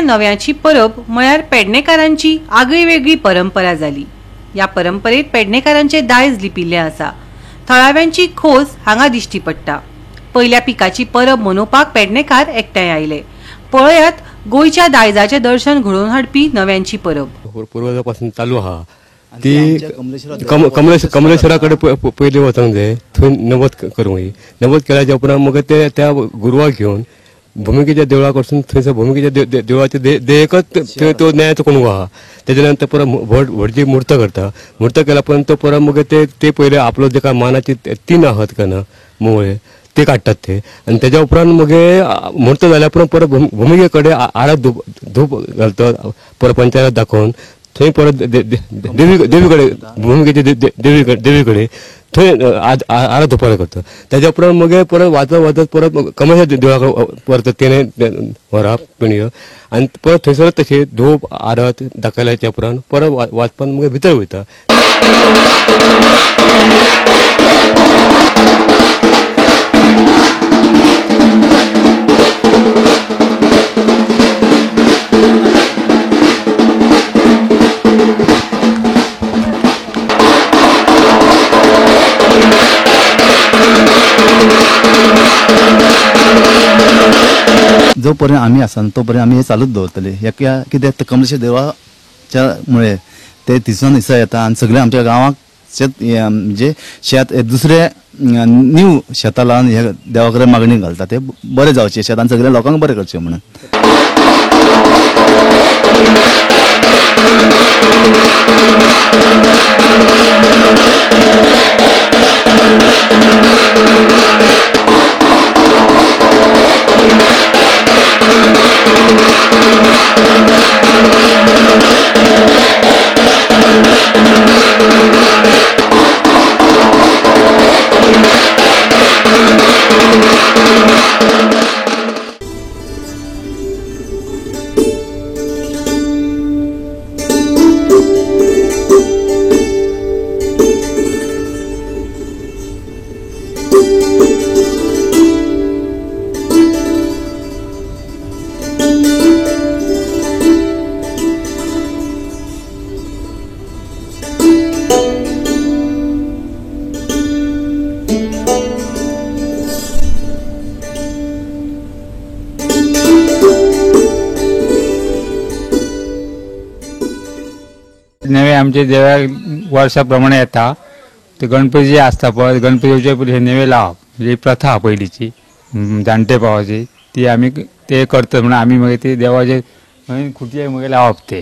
नव्याची परब म्हळ्यार पेडणेकारांची आगळी वेगळी परंपरा जाली। या परंपरेत पेडणेकारांचे दायज लिपिल्ले आसा। थळाव्यांची खोस हांगा दिश्टी पडटा। पहिल्या पिकाची परब मनोवपाक पेडणेकार एकठांय आयले। पळयात गोयच्या दायजाचे दर्शन घडोवन हाडपी नव्यांची परब। पूर्वजापासून चालू आहा ती कमलेश्वराकडे पहिले वचूंक जाय, थंय नवत करूंक जाय। नवत केल्याच्या उपरांत मग ते त्या गुरवाक घेवन भूमिकेच्या देवळा कडसून थंयसर भूमिकेच्या देवळाचे देयकच तो न्यायाचो कोण आहा। त्याच्या नंतर परत व्हडची मूर्त करता। मूर्त केल्या पर्यंत तो परत मग ते पहिले आपलो जेका मानाची 3 आहत का ना मुळे ते काढतात ते, आणि त्याच्या उपरांत मग मूर्त जाल्या उपरांत परत भूमिकेकडे आरत धूप घालतात परत पंचायत दाखवून थंय परत देवीकडे भूमिकेच्या देवीकडे थंय आरत धुपार करतात। त्याच्या उपरांत मग परत वाचत परत कमलेश्वर देवळा परत तेणे व्हरप पिणयो, आणि परत थंयसर तशें धूप आरत दाखयल्याच्या उपरांत परत वाचपान मग भितर वयता। जोपर्यंत आम्ही आसा तोपर्यंत आम्ही हे चालूच दवरतले। कित्याक कमलेश्वर देवाच्या मुळे ते दिसान दिसा येता, आणि सगळे आमच्या गांवाक शेत म्हणजे शेत दुसरे न्यू शेतां लावन हे देवा कडेन मागणी घालता ते बरें जावचे शेतान सगळ्या लोकांक बरें करचें म्हणून। नवे आमचे देवा वर्षाप्रमाणे येता। ते गणपती जे आसता पळय, गणपती येवचे पयलीं हे नवे लावप म्हणजे प्रथा पयलींची जाणटे पावाची, ती आमी ते करतात म्हणून आमी मागीर ते देवाचे खुटयेक मागीर लावप ते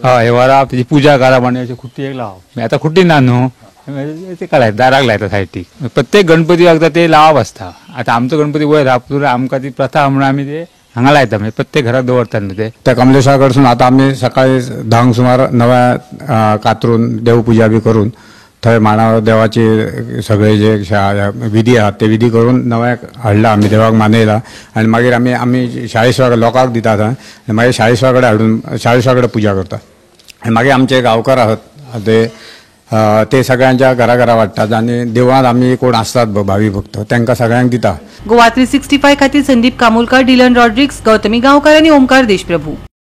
हय व्हरप, तेची पुजा करप आनी अशें खुटयेक लावप। आतां खुटी ना न्हू, ते लायता दाराक लायता सायडीक। प्रत्येक गणपती एकदां ते लावप आसता। आतां आमचो गणपती वयर रावप आमकां ती प्रथा म्हणून आमी ते हांगा लायता, म्हणजे प्रत्येक घराक दवरतात न्हू ते। त्या कमलेश्वरा कडसून आता आम्ही सकाळी 10 सुमार नव्या कातरून देवपूजा बी करून थंय मांडावर देवाची सगळे जे विधी आहात ते विधी करून नव्याक हाडला, आमी देवाक मानयला, आणि मागीर आमी शाळेश्वरा लोकांक दितात आनी मागीर शाळेश्वरा कडेन हाडून शाळेश्वरा कडेन पुजा करतात। आनी मागीर आमचे गांवकार आहात ते सगळ्यांच्या घरा वाडटात, आणि देवळांत आमी कोण आसतात भावी भक्त तांकां सगळ्यांक दिता। गोवा 365 खातीर संदीप कामोलकर, डिलन रॉड्रिक्स, गौतमी गांवकार आनी ओमकार देशप्रभू।